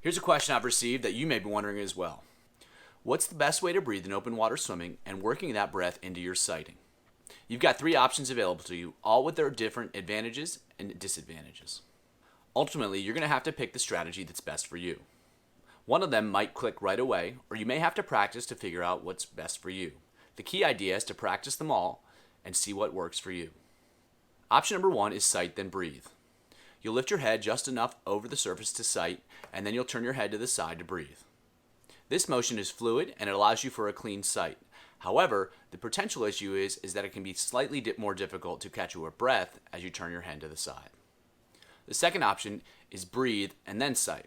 Here's a question I've received that you may be wondering as well. What's the best way to breathe in open water swimming and working that breath into your sighting? You've got 3 options available to you, all with their different advantages and disadvantages. Ultimately, you're going to have to pick the strategy that's best for you. One of them might click right away, or you may have to practice to figure out what's best for you. The key idea is to practice them all and see what works for you. Option number 1 is sight then breathe. You'll lift your head just enough over the surface to sight, and then you'll turn your head to the side to breathe. This motion is fluid and it allows you for a clean sight. However, the potential issue is that it can be slightly more difficult to catch your breath as you turn your head to the side. The second option is breathe and then sight.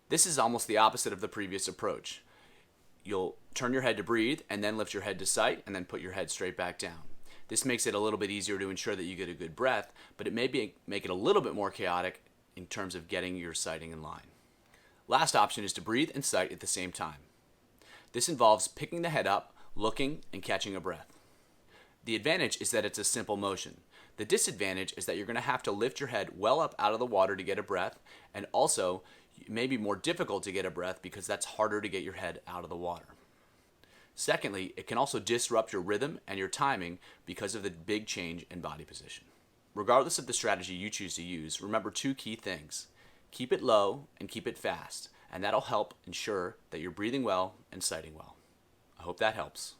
This is almost the opposite of the previous approach. You'll turn your head to breathe and then lift your head to sight and then put your head straight back down. This makes it a little bit easier to ensure that you get a good breath, but it may make it a little bit more chaotic in terms of getting your sighting in line. Last option is to breathe and sight at the same time. This involves picking the head up, looking, and catching a breath. The advantage is that it's a simple motion. The disadvantage is that you're going to have to lift your head well up out of the water to get a breath, and also it may be more difficult to get a breath because that's harder to get your head out of the water. Secondly, it can also disrupt your rhythm and your timing because of the big change in body position. Regardless of the strategy you choose to use, remember 2 key things. Keep it low and keep it fast, and that'll help ensure that you're breathing well and sighting well. I hope that helps.